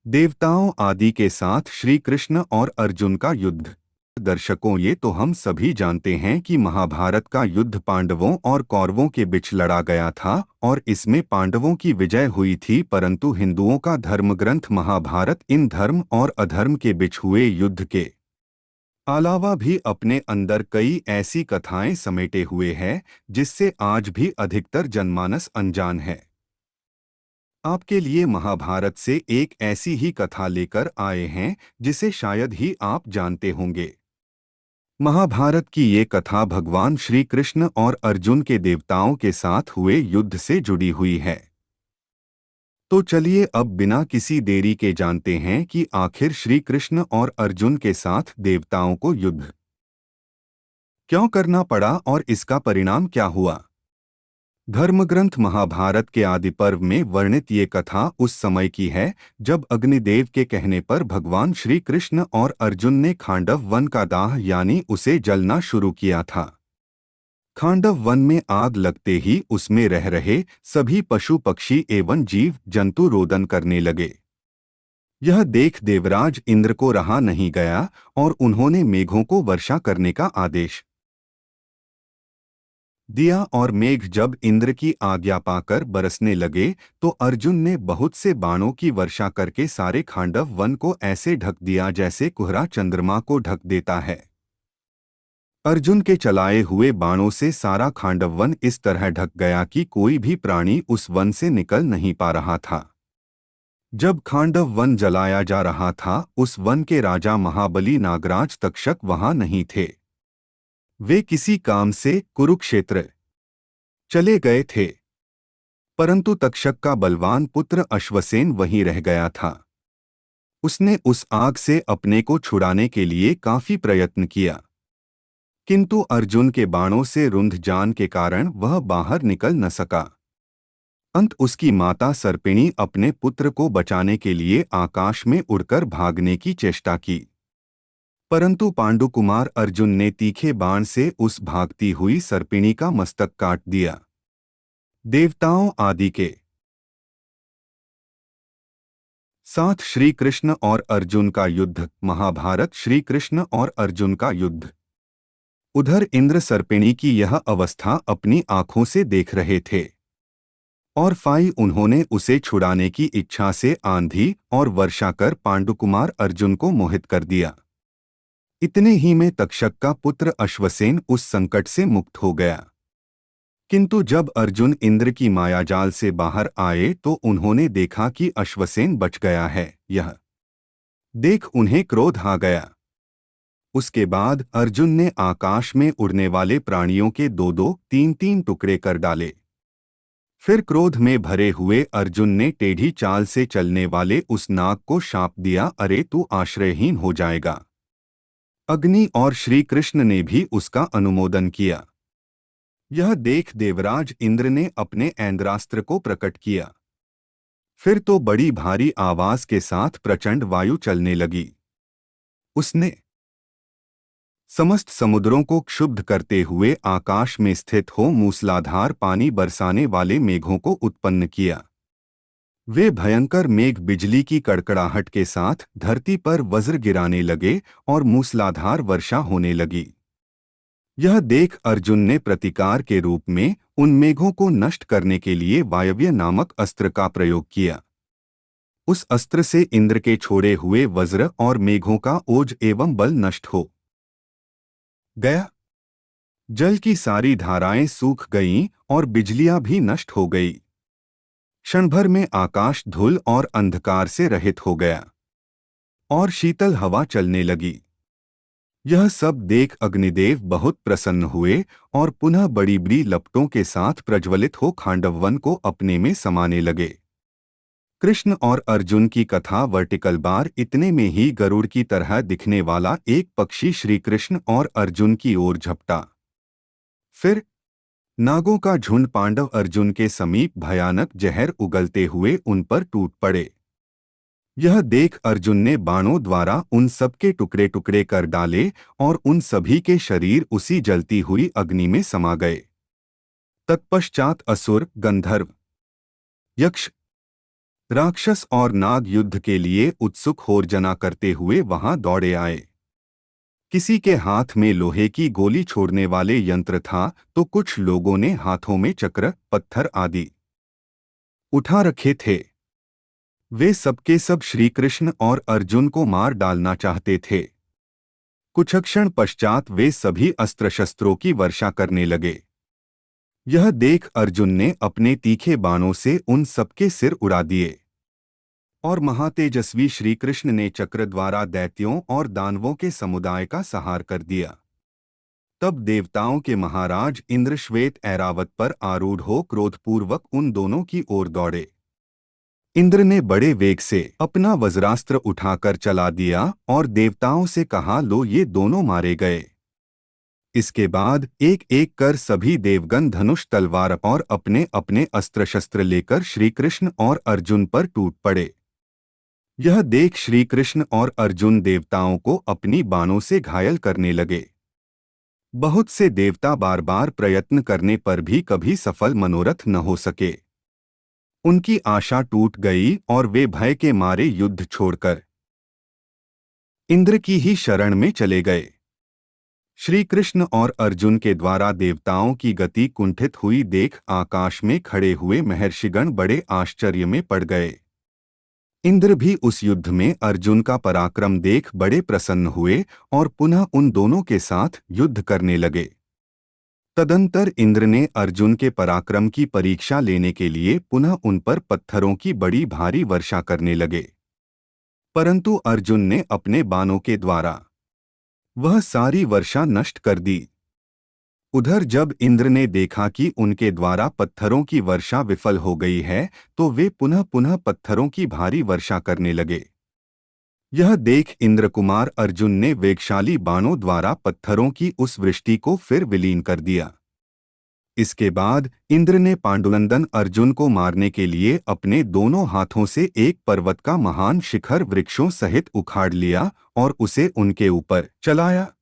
देवताओं आदि के साथ श्री कृष्ण और अर्जुन का युद्ध। दर्शकों, ये तो हम सभी जानते हैं कि महाभारत का युद्ध पांडवों और कौरवों के बीच लड़ा गया था और इसमें पांडवों की विजय हुई थी। परंतु हिंदुओं का धर्मग्रंथ महाभारत इन धर्म और अधर्म के बीच हुए युद्ध के अलावा भी अपने अंदर कई ऐसी कथाएं समेटे हुए है जिससे आज भी अधिकतर जनमानस अनजान है। आपके लिए महाभारत से एक ऐसी ही कथा लेकर आए हैं जिसे शायद ही आप जानते होंगे। महाभारत की ये कथा भगवान श्री कृष्ण और अर्जुन के देवताओं के साथ हुए युद्ध से जुड़ी हुई है। तो चलिए अब बिना किसी देरी के जानते हैं कि आखिर श्री कृष्ण और अर्जुन के साथ देवताओं को युद्ध क्यों करना पड़ा और इसका परिणाम क्या हुआ। धर्मग्रंथ महाभारत के आदि पर्व में वर्णित ये कथा उस समय की है जब अग्निदेव के कहने पर भगवान श्री कृष्ण और अर्जुन ने खांडव वन का दाह यानी उसे जलना शुरू किया था। खांडव वन में आग लगते ही उसमें रह रहे सभी पशु पक्षी एवं जीव जंतु रोदन करने लगे। यह देख देवराज इंद्र को रहा नहीं गया और उन्होंने मेघों को वर्षा करने का आदेश दिया और मेघ जब इंद्र की आज्ञा पाकर बरसने लगे तो अर्जुन ने बहुत से बाणों की वर्षा करके सारे खांडव वन को ऐसे ढक दिया जैसे कोहरा चंद्रमा को ढक देता है। अर्जुन के चलाए हुए बाणों से सारा खांडव वन इस तरह ढक गया कि कोई भी प्राणी उस वन से निकल नहीं पा रहा था। जब खांडव वन जलाया जा रहा था उस वन के राजा महाबली नागराज तक्षक वहां नहीं थे। वे किसी काम से कुरुक्षेत्र चले गए थे। परंतु तक्षक का बलवान पुत्र अश्वसेन वहीं रह गया था। उसने उस आग से अपने को छुड़ाने के लिए काफी प्रयत्न किया, किंतु अर्जुन के बाणों से रुंध जान के कारण वह बाहर निकल न सका। अंत उसकी माता सर्पिणी अपने पुत्र को बचाने के लिए आकाश में उड़कर भागने की चेष्टा की, परंतु पांडुकुमार अर्जुन ने तीखे बाण से उस भागती हुई सर्पिणी का मस्तक काट दिया। देवताओं आदि के साथ श्री कृष्ण और अर्जुन का युद्ध। महाभारत श्री कृष्ण और अर्जुन का युद्ध। उधर इंद्र सर्पिणी की यह अवस्था अपनी आंखों से देख रहे थे और फाई उन्होंने उसे छुड़ाने की इच्छा से आंधी और वर्षा कर पांडुकुमार अर्जुन को मोहित कर दिया। इतने ही में तक्षक का पुत्र अश्वसेन उस संकट से मुक्त हो गया। किंतु जब अर्जुन इंद्र की मायाजाल से बाहर आए तो उन्होंने देखा कि अश्वसेन बच गया है। यह देख उन्हें क्रोध आ गया। उसके बाद अर्जुन ने आकाश में उड़ने वाले प्राणियों के दो दो तीन तीन टुकड़े कर डाले। फिर क्रोध में भरे हुए अर्जुन ने टेढ़ी चाल से चलने वाले उस नाग को शाप दिया, अरे तू आश्रयहीन हो जाएगा। अग्नि और श्री कृष्ण ने भी उसका अनुमोदन किया। यह देख देवराज इंद्र ने अपने ऐन्द्रास्त्र को प्रकट किया। फिर तो बड़ी भारी आवाज के साथ प्रचंड वायु चलने लगी। उसने समस्त समुद्रों को क्षुब्ध करते हुए आकाश में स्थित हो मूसलाधार पानी बरसाने वाले मेघों को उत्पन्न किया। वे भयंकर मेघ बिजली की कड़कड़ाहट के साथ धरती पर वज्र गिराने लगे और मूसलाधार वर्षा होने लगी। यह देख अर्जुन ने प्रतिकार के रूप में उन मेघों को नष्ट करने के लिए वायव्य नामक अस्त्र का प्रयोग किया। उस अस्त्र से इंद्र के छोड़े हुए वज्र और मेघों का ओज एवं बल नष्ट हो गया। जल की सारी धाराएं सूख गईं और बिजलियां भी नष्ट हो गई। क्षण भर में आकाश धूल और अंधकार से रहित हो गया और शीतल हवा चलने लगी। यह सब देख अग्निदेव बहुत प्रसन्न हुए और पुनः बड़ी बड़ी लपटों के साथ प्रज्वलित हो खांडव को अपने में समाने लगे। कृष्ण और अर्जुन की कथा वर्टिकल बार इतने में ही गरुड़ की तरह दिखने वाला एक पक्षी श्री कृष्ण और अर्जुन की ओर झपटा। फिर नागों का झुंड पांडव अर्जुन के समीप भयानक जहर उगलते हुए उन पर टूट पड़े। यह देख अर्जुन ने बाणों द्वारा उन सबके टुकड़े टुकड़े कर डाले और उन सभी के शरीर उसी जलती हुई अग्नि में समा गए। तत्पश्चात असुर, गंधर्व, यक्ष, राक्षस और नाग युद्ध के लिए उत्सुक होर्जना करते हुए वहां दौड़े आए। किसी के हाथ में लोहे की गोली छोड़ने वाले यंत्र था, तो कुछ लोगों ने हाथों में चक्र, पत्थर आदि उठा रखे थे। वे सबके सब श्री कृष्ण और अर्जुन को मार डालना चाहते थे। कुछ क्षण पश्चात वे सभी अस्त्र शस्त्रों की वर्षा करने लगे। यह देख अर्जुन ने अपने तीखे बाणों से उन सबके सिर उड़ा दिए और महातेजस्वी श्री कृष्ण ने चक्र द्वारा दैत्यों और दानवों के समुदाय का संहार कर दिया। तब देवताओं के महाराज इंद्र श्वेत ऐरावत पर आरूढ़ हो क्रोधपूर्वक उन दोनों की ओर दौड़े। इंद्र ने बड़े वेग से अपना वज्रास्त्र उठाकर चला दिया और देवताओं से कहा, लो ये दोनों मारे गए। इसके बाद एक एक कर सभी देवगण धनुष तलवार और अपने अपने अस्त्र शस्त्र लेकर श्री कृष्ण और अर्जुन पर टूट पड़े। यह देख श्री कृष्ण और अर्जुन देवताओं को अपनी बाणों से घायल करने लगे। बहुत से देवता बार बार प्रयत्न करने पर भी कभी सफल मनोरथ न हो सके। उनकी आशा टूट गई और वे भय के मारे युद्ध छोड़कर इंद्र की ही शरण में चले गए। श्री कृष्ण और अर्जुन के द्वारा देवताओं की गति कुंठित हुई देख आकाश में खड़े हुए महर्षिगण बड़े आश्चर्य में पड़ गए। इंद्र भी उस युद्ध में अर्जुन का पराक्रम देख बड़े प्रसन्न हुए और पुनः उन दोनों के साथ युद्ध करने लगे। तदंतर इंद्र ने अर्जुन के पराक्रम की परीक्षा लेने के लिए पुनः उन पर पत्थरों की बड़ी भारी वर्षा करने लगे, परंतु अर्जुन ने अपने बाणों के द्वारा वह सारी वर्षा नष्ट कर दी। उधर जब इंद्र ने देखा कि उनके द्वारा पत्थरों की वर्षा विफल हो गई है, तो वे पुनः पुनः पत्थरों की भारी वर्षा करने लगे। यह देख इंद्र कुमार अर्जुन ने वेगशाली बाणों द्वारा पत्थरों की उस वृष्टि को फिर विलीन कर दिया। इसके बाद इंद्र ने पांडुनंदन अर्जुन को मारने के लिए अपने दोनों हाथों से एक पर्वत का महान शिखर वृक्षों सहित उखाड़ लिया और उसे उनके ऊपर चलाया।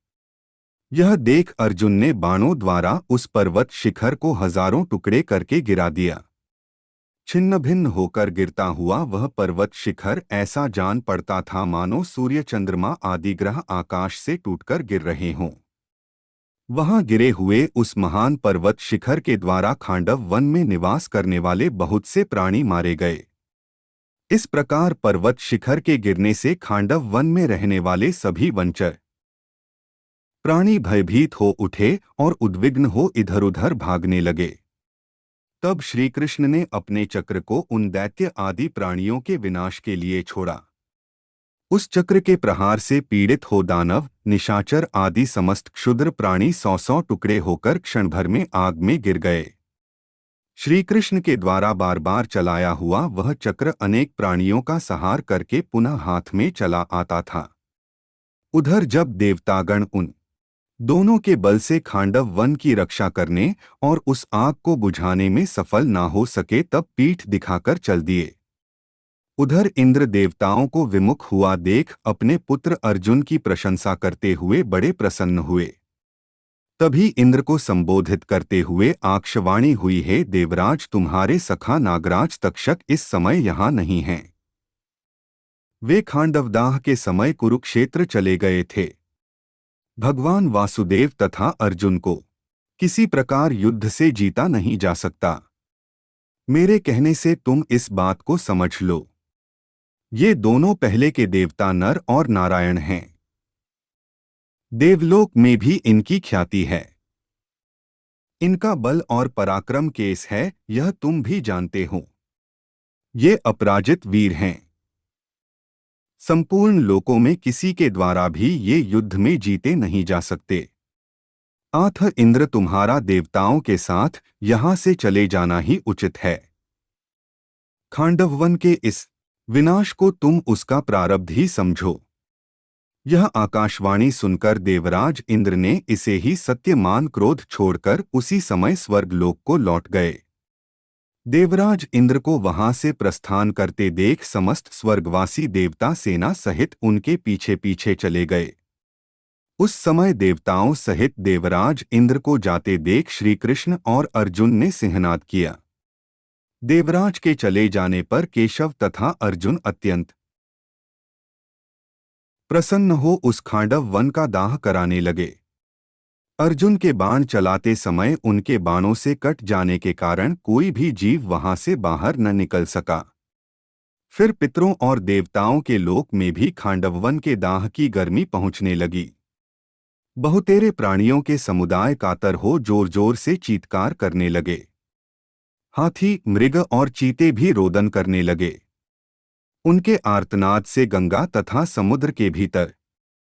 यह देख अर्जुन ने बाणों द्वारा उस पर्वत शिखर को हजारों टुकड़े करके गिरा दिया। छिन्न भिन्न होकर गिरता हुआ वह पर्वत शिखर ऐसा जान पड़ता था मानो सूर्य चंद्रमा आदि ग्रह आकाश से टूटकर गिर रहे हों। वहां गिरे हुए उस महान पर्वत शिखर के द्वारा खांडव वन में निवास करने वाले बहुत से प्राणी मारे गए। इस प्रकार पर्वत शिखर के गिरने से खांडव वन में रहने वाले सभी वनचर प्राणी भयभीत हो उठे और उद्विग्न हो इधर-उधर भागने लगे। तब श्री कृष्ण ने अपने चक्र को उन दैत्य आदि प्राणियों के विनाश के लिए छोड़ा। उस चक्र के प्रहार से पीड़ित हो दानव, निशाचर आदि समस्त क्षुद्र प्राणी 100-100 टुकड़े होकर क्षण भर में आग में गिर गए। श्री कृष्ण के द्वारा बार बार चलाया हुआ वह चक्र अनेक प्राणियों का संहार करके पुनः हाथ में चला आता था। उधर जब देवतागण उन दोनों के बल से खांडव वन की रक्षा करने और उस आग को बुझाने में सफल ना हो सके, तब पीठ दिखाकर चल दिए। उधर इंद्र देवताओं को विमुख हुआ देख अपने पुत्र अर्जुन की प्रशंसा करते हुए बड़े प्रसन्न हुए। तभी इंद्र को संबोधित करते हुए आकाशवाणी हुई, हे देवराज, तुम्हारे सखा नागराज तक्षक इस समय यहाँ नहीं हैं। वे खांडवदाह के समय कुरुक्षेत्र चले गए थे। भगवान वासुदेव तथा अर्जुन को किसी प्रकार युद्ध से जीता नहीं जा सकता। मेरे कहने से तुम इस बात को समझ लो। ये दोनों पहले के देवता नर और नारायण हैं। देवलोक में भी इनकी ख्याति है। इनका बल और पराक्रम केस है, यह तुम भी जानते हो। ये अपराजित वीर हैं। संपूर्ण लोकों में किसी के द्वारा भी ये युद्ध में जीते नहीं जा सकते। अतः इंद्र, तुम्हारा देवताओं के साथ यहां से चले जाना ही उचित है। खांडववन के इस विनाश को तुम उसका प्रारब्ध ही समझो। यह आकाशवाणी सुनकर देवराज इंद्र ने इसे ही सत्य मान क्रोध छोड़कर उसी समय स्वर्गलोक को लौट गए। देवराज इंद्र को वहां से प्रस्थान करते देख समस्त स्वर्गवासी देवता सेना सहित उनके पीछे पीछे चले गए। उस समय देवताओं सहित देवराज इंद्र को जाते देख श्री कृष्ण और अर्जुन ने सिंहनाद किया। देवराज के चले जाने पर केशव तथा अर्जुन अत्यंत प्रसन्न हो उस खांडव वन का दाह कराने लगे। अर्जुन के बाण चलाते समय उनके बाणों से कट जाने के कारण कोई भी जीव वहां से बाहर न निकल सका। फिर पितरों और देवताओं के लोक में भी खांडववन के दाह की गर्मी पहुंचने लगी। बहुतेरे प्राणियों के समुदाय कातर हो जोर जोर से चीत्कार करने लगे। हाथी, मृग और चीते भी रोदन करने लगे। उनके आर्तनाद से गंगा तथा समुद्र के भीतर